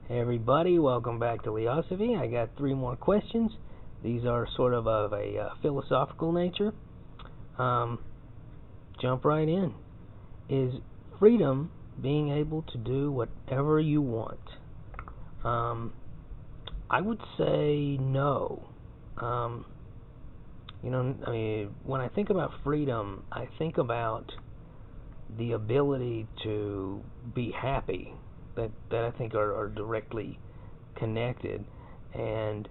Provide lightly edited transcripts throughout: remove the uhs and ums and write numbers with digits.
Hey everybody, welcome back to Leosophy. I got three more questions. These are sort of a philosophical nature. Jump right in. Is freedom being able to do whatever you want? I would say no. When I think about freedom, I think about the ability to be happy. That I think are directly connected, and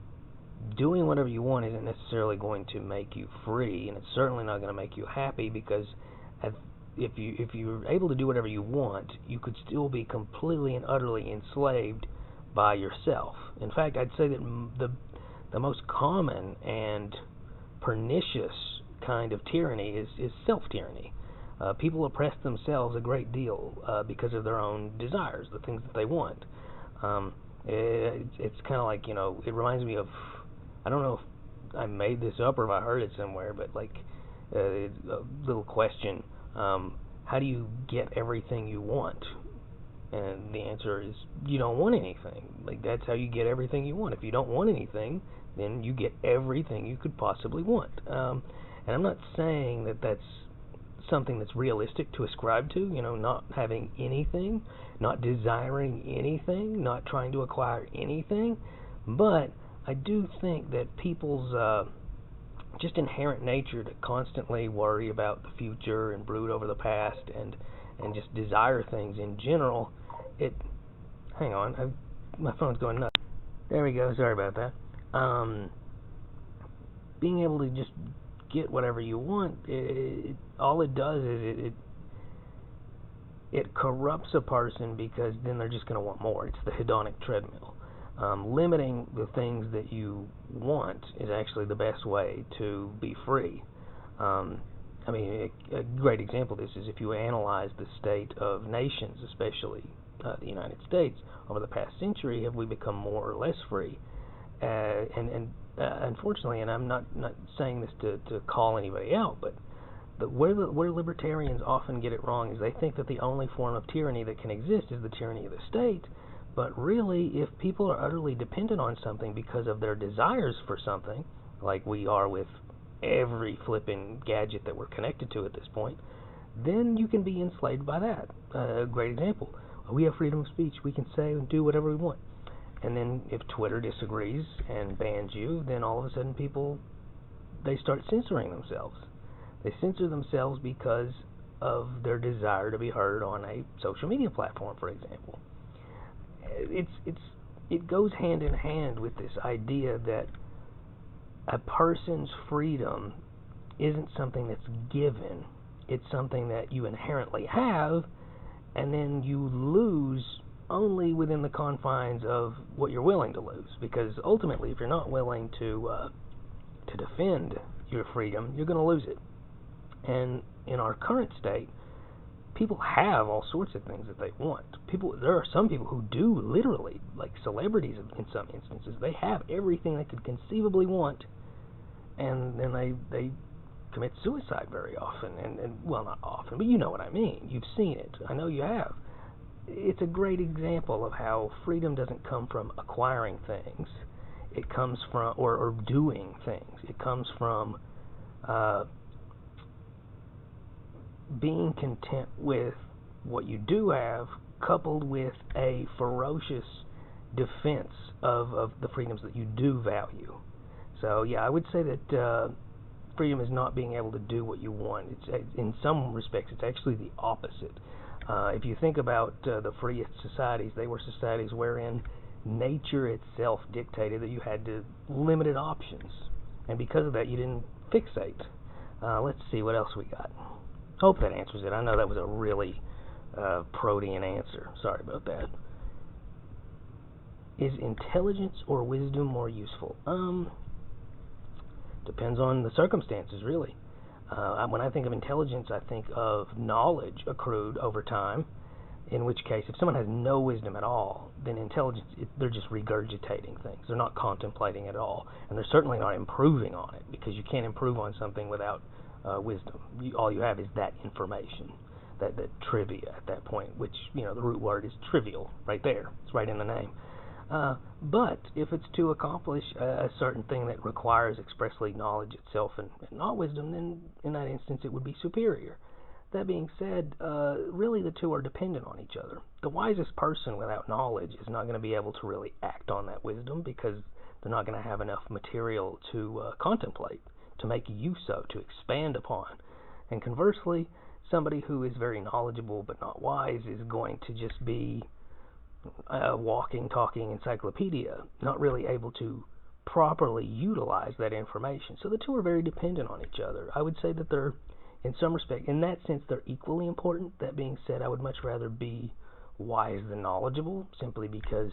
doing whatever you want isn't necessarily going to make you free, and it's certainly not going to make you happy, because if you're able to do whatever you want, you could still be completely and utterly enslaved by yourself. In fact, I'd say that the most common and pernicious kind of tyranny is self-tyranny. People oppress themselves a great deal because of their own desires, the things that they want. It's kind of like, it reminds me of, I don't know if I made this up or if I heard it somewhere, but like a little question, how do you get everything you want? And the answer is, you don't want anything. Like, that's how you get everything you want. If you don't want anything, then you get everything you could possibly want. And I'm not saying that that's something that's realistic to ascribe to, not having anything, not desiring anything, not trying to acquire anything. But I do think that people's just inherent nature to constantly worry about the future and brood over the past and just desire things in general, hang on, my phone's going nuts. There we go, sorry about that. Being able to just get whatever you want, all it does is it corrupts a person, because then they're just going to want more. It's the hedonic treadmill. Limiting the things that you want is actually the best way to be free. A great example of this is if you analyze the state of nations, especially the United States, over the past century. Have we become more or less free? Unfortunately, and I'm not saying this to call anybody out, but where libertarians often get it wrong is they think that the only form of tyranny that can exist is the tyranny of the state. But really, if people are utterly dependent on something because of their desires for something, like we are with every flipping gadget that we're connected to at this point, then you can be enslaved by that. A great example, we have freedom of speech. We can say and do whatever we want. And then if Twitter disagrees and bans you, then all of a sudden they start censoring themselves. They censor themselves because of their desire to be heard on a social media platform, for example. It goes hand in hand with this idea that a person's freedom isn't something that's given. It's something that you inherently have, and then you lose only within the confines of what you're willing to lose. Because ultimately, if you're not willing to defend your freedom, you're going to lose it. And in our current state, people have all sorts of things that they want. There are some people who do literally, like celebrities in some instances, they have everything they could conceivably want, and then they commit suicide very often. And well, not often, but you know what I mean. You've seen it. I know you have. It's a great example of how freedom doesn't come from acquiring things. It comes from, or doing things. It comes from being content with what you do have, coupled with a ferocious defense of the freedoms that you do value. So yeah, I would say that freedom is not being able to do what you want. In some respects, it's actually the opposite. If you think about the freest societies, they were societies wherein nature itself dictated that you had limited options, and because of that, you didn't fixate. Let's see what else we got. Hope that answers it. I know that was a really protean answer. Sorry about that. Is intelligence or wisdom more useful? Depends on the circumstances, really. When I think of intelligence, I think of knowledge accrued over time, in which case, if someone has no wisdom at all, then intelligence, they're just regurgitating things. They're not contemplating it at all, and they're certainly not improving on it, because you can't improve on something without wisdom. All you have is that information, that trivia at that point, which, the root word is trivial right there. It's right in the name. But if it's to accomplish a certain thing that requires expressly knowledge itself and not wisdom, then in that instance it would be superior. That being said, really the two are dependent on each other. The wisest person without knowledge is not going to be able to really act on that wisdom because they're not going to have enough material to contemplate, to make use of, to expand upon. And conversely, somebody who is very knowledgeable but not wise is going to just be a walking, talking encyclopedia, not really able to properly utilize that information. So the two are very dependent on each other. I would say that they're, in some respect, in that sense, they're equally important. That being said, I would much rather be wise than knowledgeable, simply because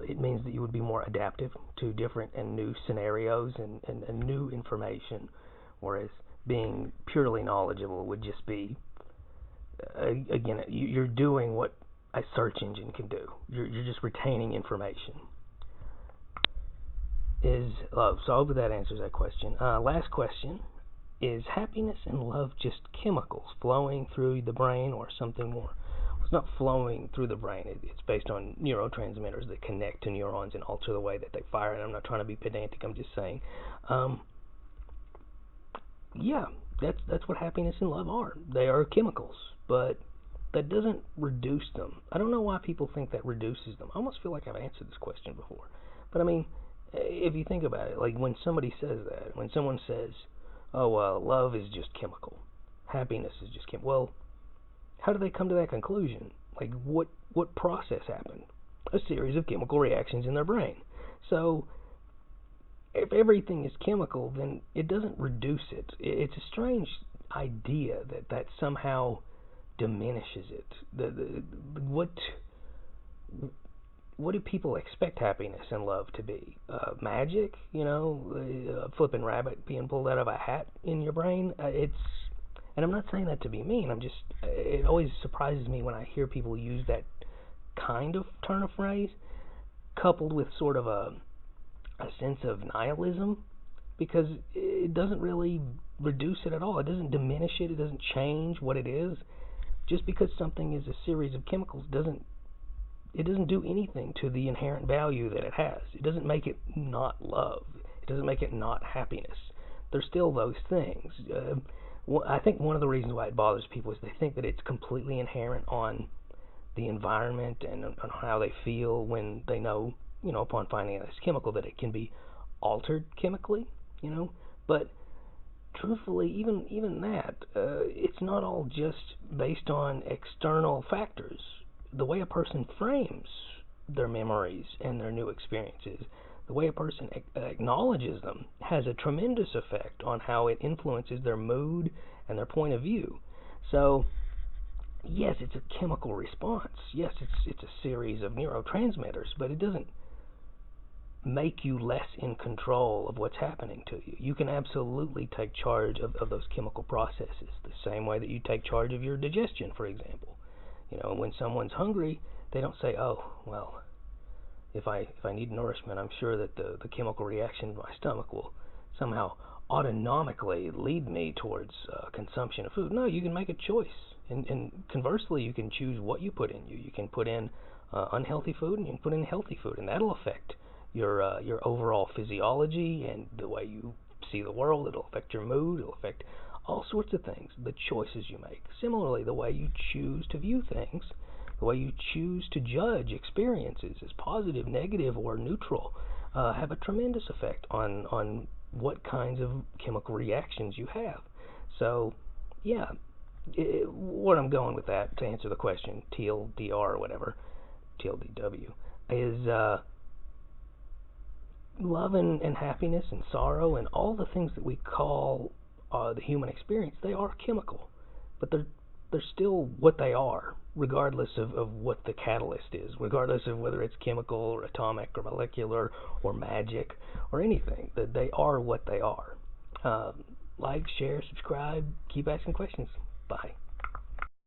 it means that you would be more adaptive to different and new scenarios and new information, whereas being purely knowledgeable would just be, again, you're doing what a search engine can do. You're just retaining information. Is love? So I hope that answers that question. Last question. Is happiness and love just chemicals flowing through the brain or something more? It's not flowing through the brain. It's based on neurotransmitters that connect to neurons and alter the way that they fire. And I'm not trying to be pedantic. I'm just saying, yeah, that's what happiness and love are. They are chemicals, but that doesn't reduce them. I don't know why people think that reduces them. I almost feel like I've answered this question before. But I mean, if you think about it, like when somebody says that, when someone says, oh, well, love is just chemical, happiness is just chemical, well, how do they come to that conclusion? Like, what process happened? A series of chemical reactions in their brain. So, if everything is chemical, then it doesn't reduce it. It's a strange idea that somehow diminishes it. What do people expect happiness and love to be? Magic, a flipping rabbit being pulled out of a hat in your brain? And I'm not saying that to be mean. It always surprises me when I hear people use that kind of turn of phrase, coupled with sort of a sense of nihilism, because it doesn't really reduce it at all. It doesn't diminish it. It doesn't change what it is. Just because something is a series of chemicals doesn't do anything to the inherent value that it has. It doesn't make it not love. It doesn't make it not happiness. They're still those things. I think one of the reasons why it bothers people is they think that it's completely inherent on the environment and on how they feel when they know, upon finding out this chemical, that it can be altered chemically, But truthfully, even that, it's not all just based on external factors. The way a person frames their memories and their new experiences, the way a person acknowledges them, has a tremendous effect on how it influences their mood and their point of view. So, yes, it's a chemical response. Yes, it's a series of neurotransmitters, but it doesn't make you less in control of what's happening to you. You can absolutely take charge of those chemical processes, the same way that you take charge of your digestion, for example. When someone's hungry, they don't say, oh, well, if I need nourishment, I'm sure that the chemical reaction in my stomach will somehow autonomically lead me towards consumption of food. No, you can make a choice. And conversely, you can choose what you put in you. You can put in unhealthy food, and you can put in healthy food, and that'll affect your overall physiology and the way you see the world. It'll affect your mood. It'll affect all sorts of things, the choices you make. Similarly, the way you choose to view things, the way you choose to judge experiences as positive, negative, or neutral, have a tremendous effect on what kinds of chemical reactions you have. So, yeah, what I'm going with that, to answer the question, TLDR or whatever, TLDW, is love and happiness and sorrow and all the things that we call the human experience, they are chemical, but they're still what they are, regardless of what the catalyst is, regardless of whether it's chemical or atomic or molecular or magic or anything. That they are what they are. Like, share, subscribe, keep asking questions. Bye.